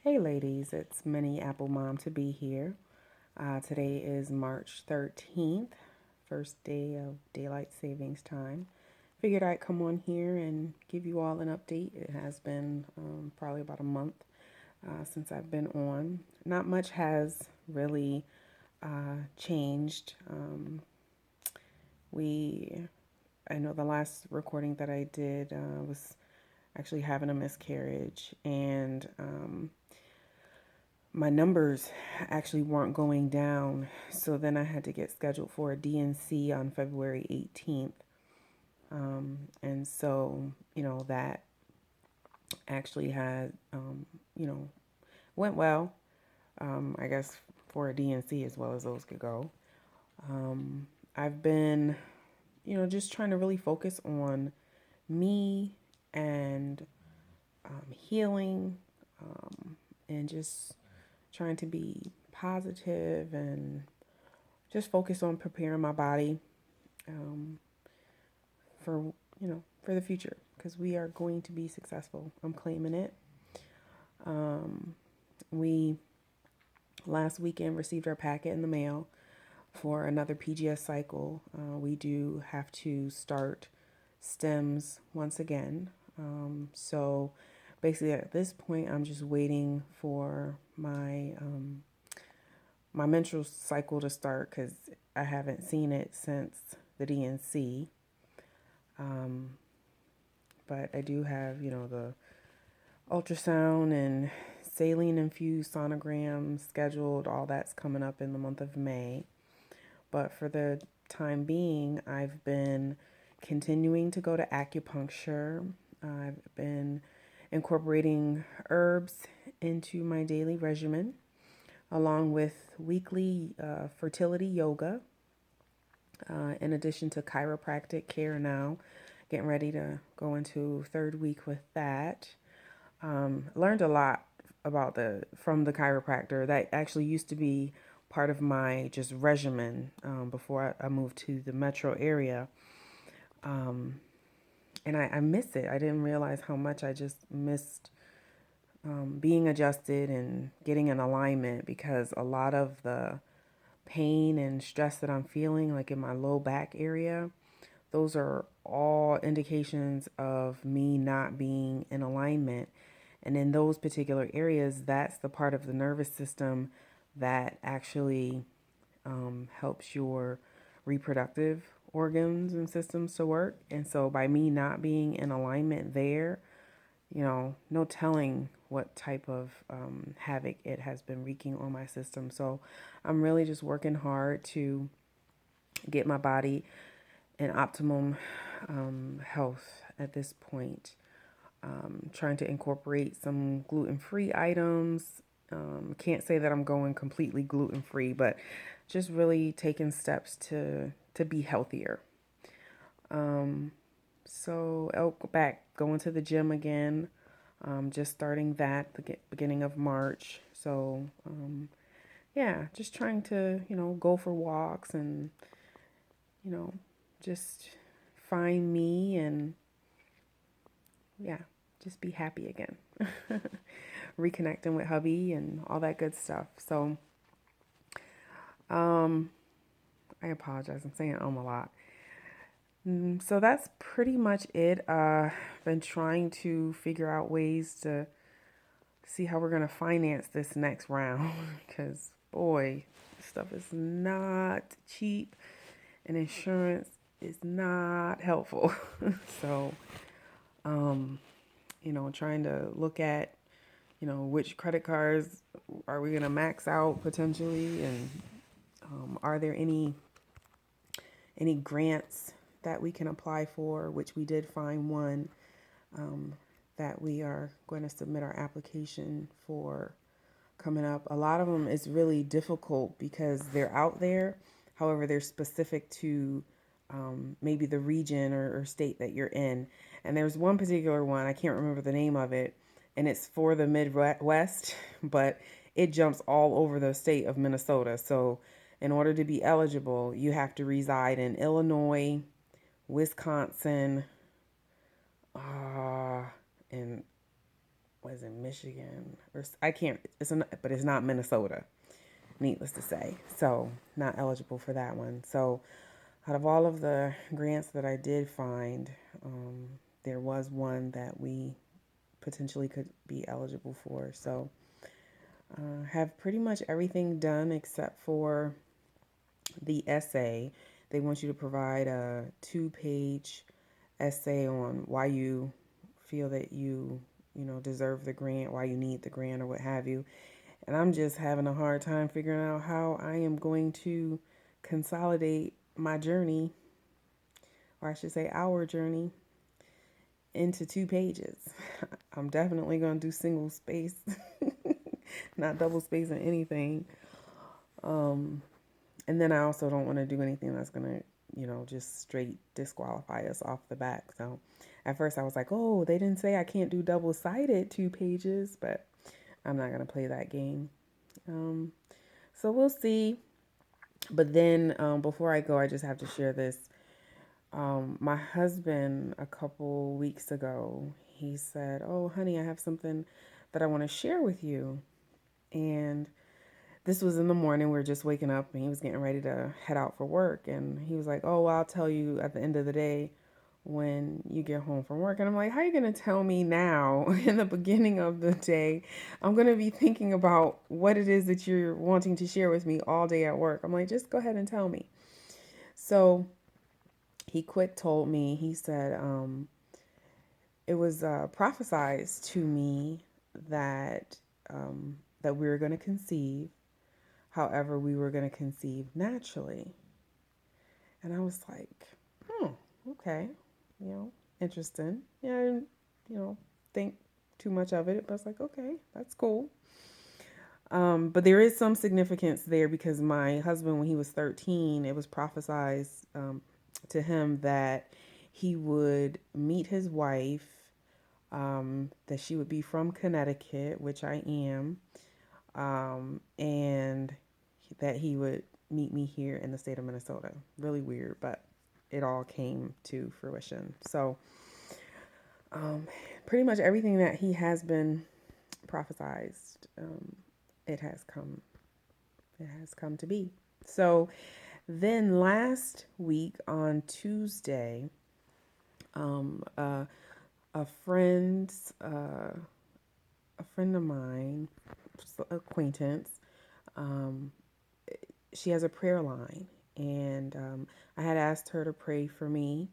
Hey ladies, it's Minnie Apple Mom to be here. Today is March 13th, first day of daylight savings time. Figured I'd come on here and give you all an update. It has been probably about a month since I've been on. Not much has really changed. We, I know the last recording that I did was actually having a miscarriage, and my numbers actually weren't going down. So then I had to get scheduled for a DNC on February 18th. And so, that actually had, went well, I guess, for a DNC as well as those could go. I've been, just trying to really focus on me and healing and just trying to be positive and just focus on preparing my body um, for for the future because we are going to be successful. I'm claiming it. We last weekend received our packet in the mail for another PGS cycle. We do have to start stems once again. So basically, at this point, I'm just waiting for my menstrual cycle to start because I haven't seen it since the DNC. But I do have, the ultrasound and saline infused sonogram scheduled. All that's coming up in the month of May. But for the time being, I've been continuing to go to acupuncture. I've been incorporating herbs into my daily regimen, along with weekly fertility yoga, in addition to chiropractic care now. Getting ready to go into third week with that. Learned a lot from the chiropractor. That actually used to be part of my just regimen before I moved to the metro area. And I miss it. I didn't realize how much I just missed being adjusted and getting in alignment because a lot of the pain and stress that I'm feeling, like in my low back area, those are all indications of me not being in alignment. And in those particular areas, that's the part of the nervous system that actually helps your reproductive organs and systems to work. And so by me not being in alignment there, no telling what type of havoc it has been wreaking on my system. So I'm really just working hard to get my body in optimum health at this point. Trying to incorporate some gluten-free items. Can't say that I'm going completely gluten-free, but just really taking steps to be healthier. So I'll go back, going to the gym again. Just starting that the beginning of March. So yeah, just trying to go for walks and you know just find me and yeah, just be happy again. Reconnecting with hubby and all that good stuff. So I apologize. I'm saying a lot. So that's pretty much it. Been trying to figure out ways to see how we're gonna finance this next round because boy, stuff is not cheap and insurance is not helpful. So, trying to look at, which credit cards are we gonna max out potentially, and are there any grants that we can apply for, which we did find one that we are going to submit our application for coming up. A lot of them is really difficult because they're out there. However, they're specific to maybe the region or state that you're in. And there's one particular one, I can't remember the name of it, and it's for the Midwest, but it jumps all over the state of Minnesota. So in order to be eligible, you have to reside in Illinois, Wisconsin, and was in Michigan, or I can't. But it's not Minnesota. Needless to say, so not eligible for that one. So out of all of the grants that I did find, there was one that we potentially could be eligible for. So have pretty much everything done except for the essay. They want you to provide a 2-page essay on why you feel that you deserve the grant, why you need the grant, or what have you. And I'm just having a hard time figuring out how I am going to consolidate my journey, or I should say our journey, into 2 pages. I'm definitely going to do single space, not double space in anything. And then I also don't want to do anything that's going to, just straight disqualify us off the back. So at first I was like, oh, they didn't say I can't do double-sided 2 pages, but I'm not going to play that game. So we'll see. But then before I go, I just have to share this. My husband, a couple weeks ago, he said, oh, honey, I have something that I want to share with you. And this was in the morning. We were just waking up and he was getting ready to head out for work. And he was like, oh, well, I'll tell you at the end of the day when you get home from work. And I'm like, how are you going to tell me now in the beginning of the day? I'm going to be thinking about what it is that you're wanting to share with me all day at work. I'm like, just go ahead and tell me. So he told me, he said, it was prophesied to me that that we were going to conceive. However, we were going to conceive naturally. And I was like, okay, interesting. Yeah, I didn't, think too much of it, but I was like, okay, that's cool. But there is some significance there because my husband, when he was 13, it was prophesied to him that he would meet his wife, that she would be from Connecticut, which I am, and that he would meet me here in the state of Minnesota. Really weird, but it all came to fruition. So pretty much everything that he has been prophesied, it has come to be. So then last week on Tuesday, a friend of mine, acquaintance, she has a prayer line, and I had asked her to pray for me.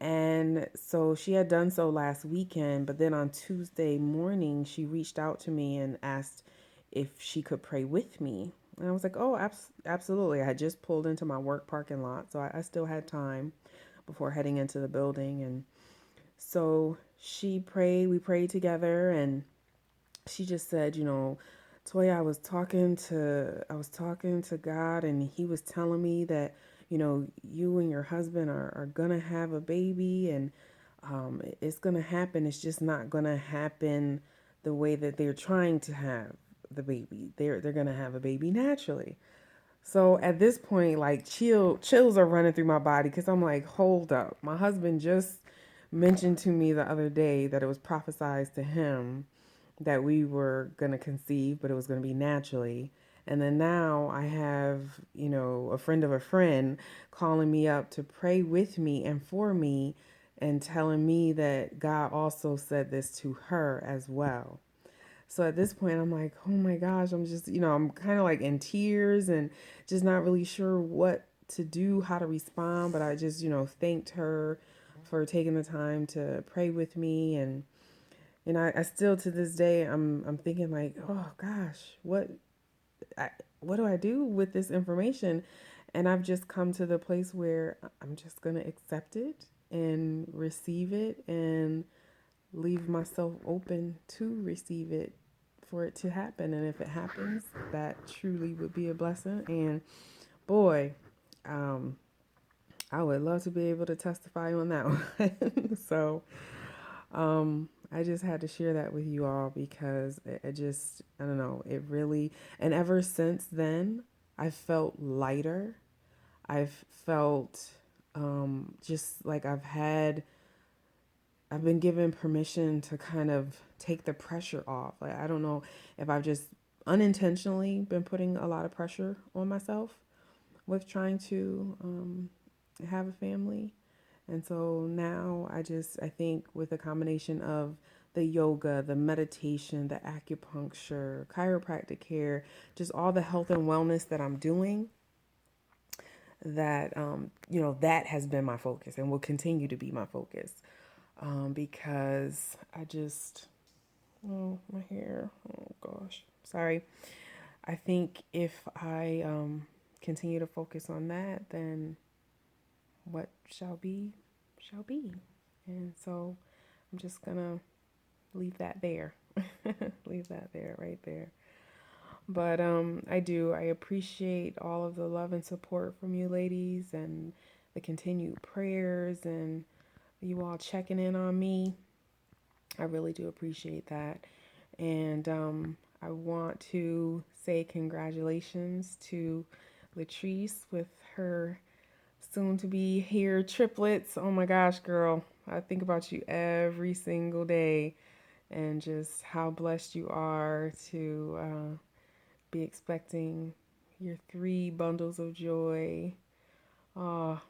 And so she had done so last weekend, but then on Tuesday morning, she reached out to me and asked if she could pray with me. And I was like, oh, absolutely. I had just pulled into my work parking lot, so I still had time before heading into the building. And so she prayed, we prayed together, and she just said, Toya, I was talking to God, and he was telling me that, you and your husband are gonna have a baby, and it's gonna happen. It's just not gonna happen the way that they're trying to have the baby. They're gonna have a baby naturally. So at this point, like chills are running through my body because I'm like, hold up. My husband just mentioned to me the other day that it was prophesied to him that we were going to conceive, but it was going to be naturally. And then now I have, a friend of a friend calling me up to pray with me and for me and telling me that God also said this to her as well. So at this point, I'm like, oh my gosh, I'm just, I'm kind of like in tears and just not really sure what to do, how to respond. But I just, thanked her for taking the time to pray with me. And I still to this day, I'm thinking like, oh gosh, what do I do with this information? And I've just come to the place where I'm just going to accept it and receive it and leave myself open to receive it for it to happen. And if it happens, that truly would be a blessing. And boy, I would love to be able to testify on that one. So I just had to share that with you all because it just, I don't know, it really, and ever since then, I've felt lighter. I've felt just like I've been given permission to kind of take the pressure off. Like, I don't know if I've just unintentionally been putting a lot of pressure on myself with trying to have a family. And so now I think with a combination of the yoga, the meditation, the acupuncture, chiropractic care, just all the health and wellness that I'm doing, that, that has been my focus and will continue to be my focus. Because I just, oh, my hair, oh gosh, sorry. I think if I continue to focus on that, then what shall be, shall be. And so I'm just gonna leave that there. Leave that there, right there. But I appreciate all of the love and support from you ladies and the continued prayers and you all checking in on me. I really do appreciate that. And I want to say congratulations to Latrice with her soon to be here triplets. Oh my gosh, girl. I think about you every single day and just how blessed you are to be expecting your 3 bundles of joy. Oh,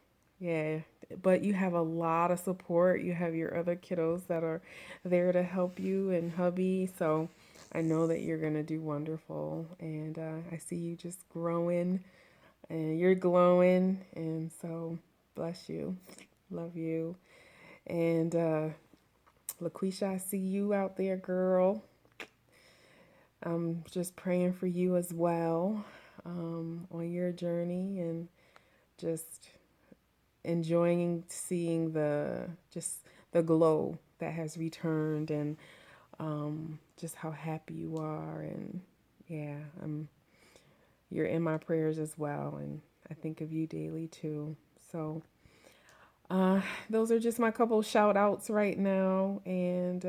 yeah. But you have a lot of support. You have your other kiddos that are there to help you and hubby. So I know that you're going to do wonderful. And I see you just growing and you're glowing. And so bless you. Love you. And LaQuisha, I see you out there, girl. I'm just praying for you as well on your journey and just enjoying seeing the glow that has returned and just how happy you are. And yeah, you're in my prayers as well, and I think of you daily too. So those are just my couple shout outs right now, and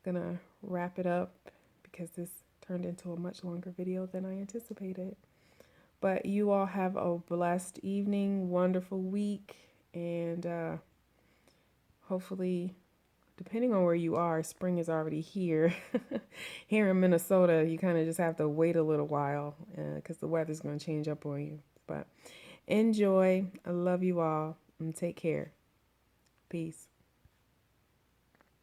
gonna wrap it up because this turned into a much longer video than I anticipated. But you all have a blessed evening, wonderful week, and hopefully, depending on where you are, spring is already here. Here in Minnesota, you kind of just have to wait a little while because the weather's going to change up on you. But enjoy. I love you all, and take care. Peace.